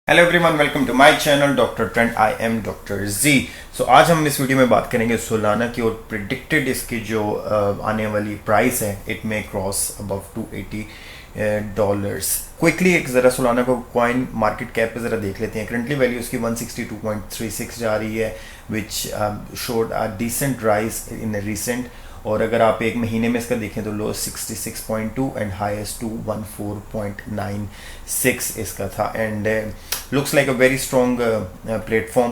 Hello everyone, welcome to my channel doctor trend. I am doctor G. So आज हम इस video में बात करेंगे सोलाना की और प्रिडिक्टेड इसकी जो आने वाली प्राइस है, it may cross above $280। Quickly एक ज़रा सोलाना को कॉइन मार्केट कैप पे ज़रा देख लेते हैं। करंटली वैल्यू उसकी 162.36 जा रही है, which showed a decent rise in recent. और अगर आप एक महीने में इसका देखें तो लो 66.2 एंड हाईएस्ट 214.96 इसका था। And looks like a very strong platform.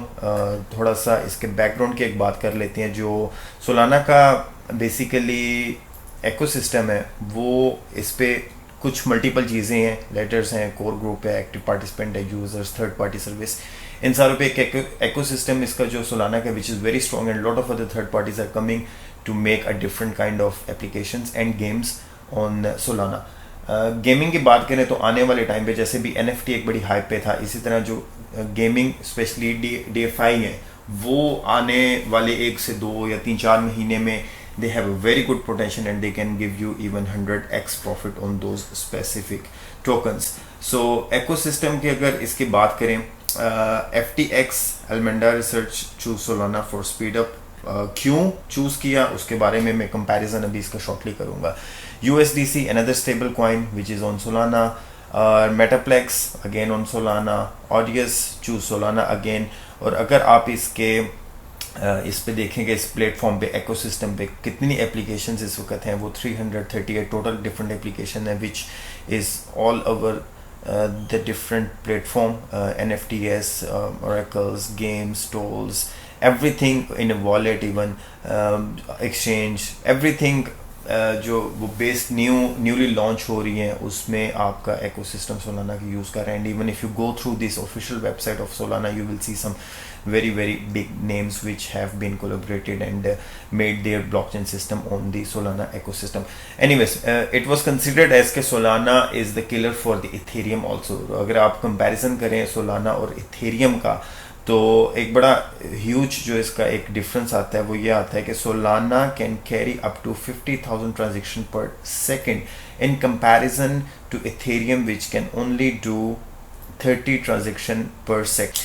थोड़ा सा इसके बैकग्राउंड की एक बात कर लेते हैं। जो सोलाना का बेसिकली इकोसिस्टम है, वो इस पे कुछ मल्टीपल चीज़ें हैं, लेटर्स हैं, कोर ग्रुप है, एक्टिव पार्टिसिपेंट है, यूजर्स, थर्ड पार्टी सर्विस, इन सारों पे एक इकोसिस्टम इसका जो सोलाना का which is very strong. And lot of other third parties are coming to make a different kind of applications and games on Solana. Gaming की बात करें तो आने वाले टाइम पे जैसे भी NFT एक बड़ी हाइप पे था, इसी तरह जो गेमिंग स्पेशली DeFi है, वो आने वाले 1 से 2 या 3-4 महीने में they have a very good potential and they can give you even 100x profit on those specific tokens. So ecosystem की अगर इसकी बात करें, FTX Alameda Research choose Solana for speed up. क्यों चूज किया उसके बारे में मैं कंपैरिजन अभी इसका शॉर्टली करूंगा। USDC another stable coin which is on Solana, Metaplex again on Solana, Audius choose Solana again. और अगर आप इसके इस पे देखेंगे, इस प्लेटफॉर्म पे इकोसिस्टम पे कितनी एप्लीकेशंस इस वक्त हैं, वो 338 टोटल डिफरेंट एप्लीकेशन है which is all over the different platform, NFTs, oracles, games, tools, everything in a wallet, even exchange, everything जो वो बेस्ड न्यूली लॉन्च हो रही है, उसमें आपका इकोसिस्टम सोलाना की यूज़ कर रहे हैं। And even if you go through this official website of Solana, you will see some very very big names which have been collaborated and made their blockchain system on the Solana ecosystem. Anyways, it was considered as कि Solana is the killer for the Ethereum also. अगर आप comparison करें Solana और Ethereum का, तो एक बड़ा huge जो इसका एक डिफरेंस आता है वो ये आता है कि Solana can carry up to 50,000 transaction पर second in comparison to Ethereum which can only do 30 transaction पर सेकेंड।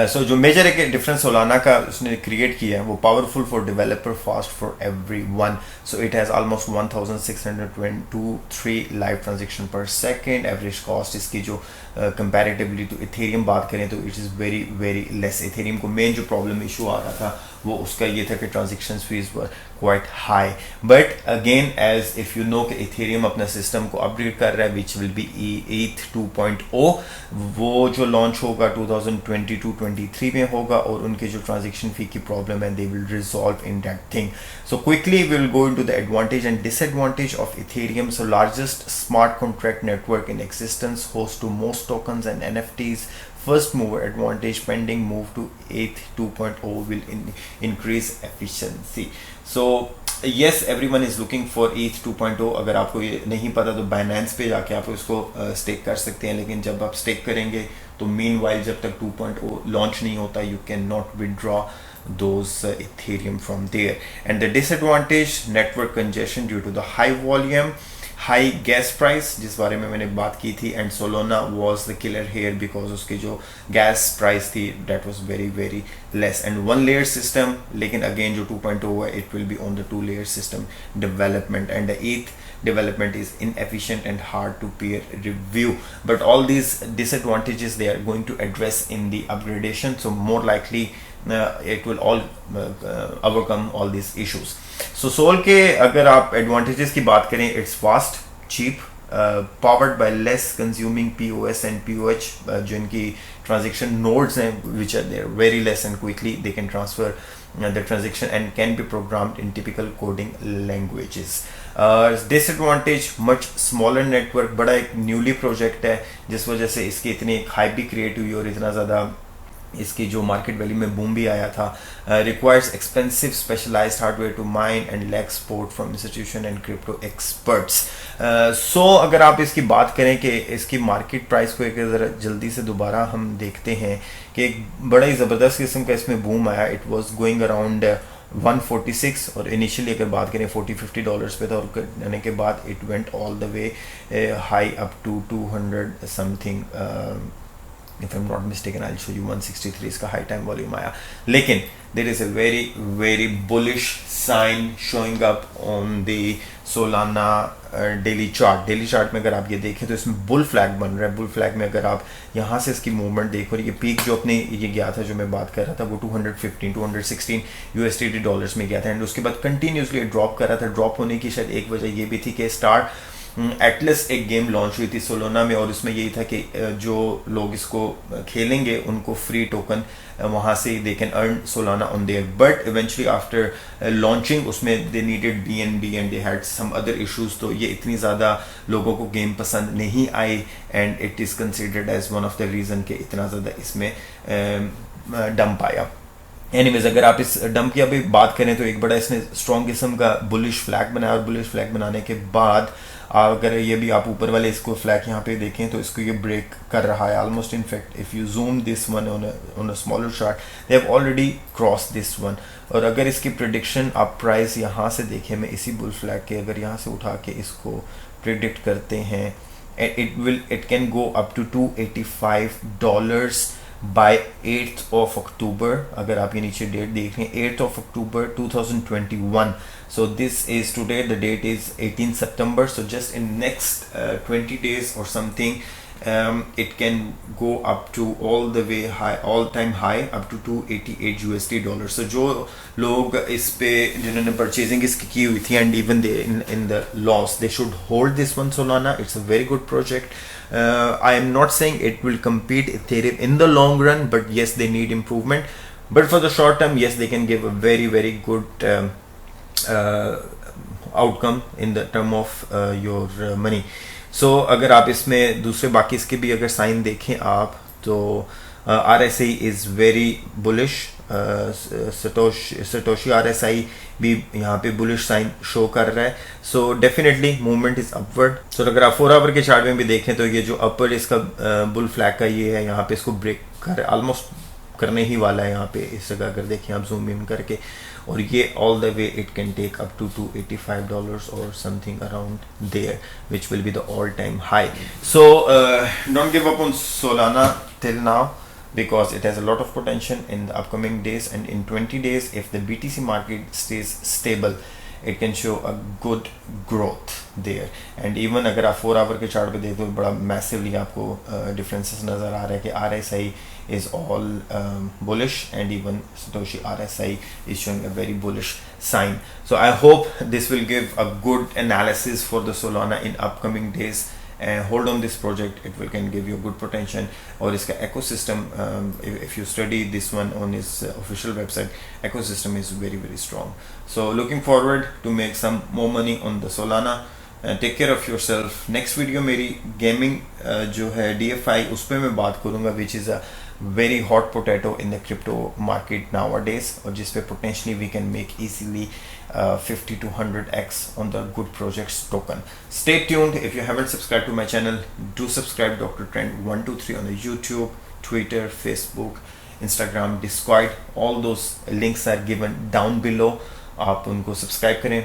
सो जो मेजर एक डिफरेंस सोलाना का उसने क्रिएट किया है, वो powerful for developer, fast for everyone. So it has almost 1623 live transaction पर सेकेंड। एवरेज कॉस्ट इसकी जो कंपैरेटिवली टू इथेरियम बात करें तो इट इज़ वेरी वेरी लेस। इथेरियम को मेन जो प्रॉब्लम इशू आ रहा था वो उसका ये था कि transaction fees were quite high. But again as if you know कि इथेरियम अपना सिस्टम को अपग्रेड कर रहा है विच विल बी ETH 2.0, वो जो लॉन्च होगा 2022-23 में होगा, और उनके जो ट्रांजेक्शन फी की प्रॉब्लम है they will resolve in that thing. So quickly we will go into the advantage and disadvantage of Ethereum. So largest smart contract network in existence, host to most tokens and NFTs, first mover advantage, pending move to ETH 2.0 will increase efficiency. So yes, everyone is looking for ETH 2.0. अगर आपको ये नहीं पता तो Binance पे जाके आप उसको स्टेक कर सकते हैं, लेकिन जब आप स्टेक करेंगे तो meanwhile जब तक 2.0 लॉन्च नहीं होता, you cannot withdraw those Ethereum from there. And the disadvantage, network congestion due to the high volume, high gas price जिस बारे में मैंने बात की थी। And Solana was the killer here because उसकी जो गैस प्राइस थी that was very very less. And 1 layer system, लेकिन अगेन जो 2.0 है it will be on the 2 layer system development. And the ETH development is inefficient and hard to peer review, but all these disadvantages they are going to address in the upgradation, so more likely it will all overcome all these issues. So Sol के अगर आप advantages की बात करें, it's fast, cheap, powered by less consuming POS and POH, जो इनकी transaction nodes हैं which are there very less and quickly they can transfer the transaction and can be programmed in typical coding languages. Disadvantage, much smaller network, बड़ा एक newly project है जिस वजह से इसकी इतनी हाइप भी क्रिएट हुई और इतना ज़्यादा इसकी जो मार्केट वैल्यू में बूम भी आया था। Requires expensive specialised hardware to mine and lack support from institution and crypto experts. So अगर आप इसकी बात करें कि इसकी मार्केट प्राइस को एक ज़रा जल्दी से दोबारा हम देखते हैं कि एक बड़ा ही ज़बरदस्त किस्म का इसमें बूम आया। इट वॉज गोइंग अराउंड 146 और इनिशियली अगर बात करें $40-50 पे था, और करने के बाद it went all the way high up to 200 something if I'm not mistaken, I'll show you 163 इसका high time volume आया, लेकिन there is a very bullish sign showing up on the Solana daily chart में अगर आप ये देखें तो इसमें बुल फ्लैग बन रहा है। बुल फ्लैग में अगर आप यहाँ से इसकी मूवमेंट देखो, ये पीक जो अपने ये गया था, जो मैं बात कर रहा था, वो 216 USD डॉलर्स में गया था, एंड उसके बाद कंटिन्यूसली ड्रॉप कर रहा था। ड्रॉप होने की शायद एक वजह ये भी थी कि एटलस एक गेम लॉन्च हुई थी सोलोना में, और उसमें यही था कि जो लोग इसको खेलेंगे उनको फ्री टोकन वहाँ से they can earn Solana on there, but eventually after launching उसमें they needed BNB and they had some other issues, तो ये इतनी ज़्यादा लोगों को गेम पसंद नहीं आई, and it is considered as one of the reason कि इतना ज़्यादा इसमें डंप आया। एनीवेज, अगर आप इस डंप की अभी बात करें तो एक बड़ा इसने स्ट्रॉन्ग किस्म का बुलिश फ्लैग बनाया, और बुलिश फ्लैग बनाने के बाद अगर ये भी आप ऊपर वाले इसको फ्लैग यहाँ पे देखें तो इसको ये ब्रेक कर रहा है almost. In fact if you zoom this one on a smaller chart, they have already cross this one. और अगर इसकी प्रिडिक्शन आप प्राइस यहाँ से देखें, मैं इसी बुल फ्लैग के अगर यहाँ से उठा के इसको प्रिडिक्ट करते हैं, it can go up to $285 by 8th of October। अगर आप ये नीचे डेट देख रहे हैं, 8th of October 2021, so this is today, the date is 18 September, so just in next 20 days or something, it can go up to all the way high, all time high up to $288 USD। so जो लोग इस पे जिन्होंने purchasing इसकी की हुई थी, and even they in the loss, they should hold this one Solana। it's a very good project। I am not saying it will compete Ethereum in the long run, but yes, they need improvement, but for the short term, yes, they can give a very good outcome in the term of your money। so अगर आप इसमें दूसरे बाकी इसके भी अगर sign देखें आप, तो RSI is very bullish। सटोशी RSI भी यहाँ पे बुलिश साइन शो कर रहा है, so definitely movement is upward. So अगर आप 4 आवर के चार्ट में भी देखें तो ये जो अपर इसका बुल फ्लैग का ये है, यहाँ पे इसको ब्रेक कर ऑलमोस्ट करने ही वाला है यहाँ पे इस जगह अगर देखें आप जूम इन करके, और ये all the way it can take up to $285 और something around there, which will be the all time high. So don't give up on Solana till now, because it has a lot of potential in the upcoming days, and in 20 days if the BTC market stays stable, it can show a good growth there। and even अगर आप 4 our के chart पे देखो तो बड़ा massively आपको differences नज़र आ रहा है कि RSI is all bullish, and even Satoshi RSI is showing a very bullish sign। so I hope this will give a good analysis for the Solana in upcoming days, and hold on this project, it will can give you good potential। और इसका ecosystem, if you study this one on his official website, ecosystem is very strong। so looking forward to make some more money on the Solana। take care of yourself। next video मेरी gaming जो है DFI उस पर मैं बात करूँगा, which is a very hot potato in the crypto market nowadays, और जिस पे potentially we can make easily 50 to 100x on the good projects token। stay tuned। if you haven't subscribed to my channel, do subscribe Dr. Trend 123 on the YouTube, Twitter, Facebook, Instagram, Discord, all those links are given down below। आप उनको subscribe करें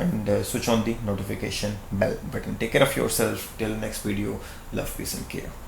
and switch on the notification bell button। take care of yourself till next video। love, peace and care।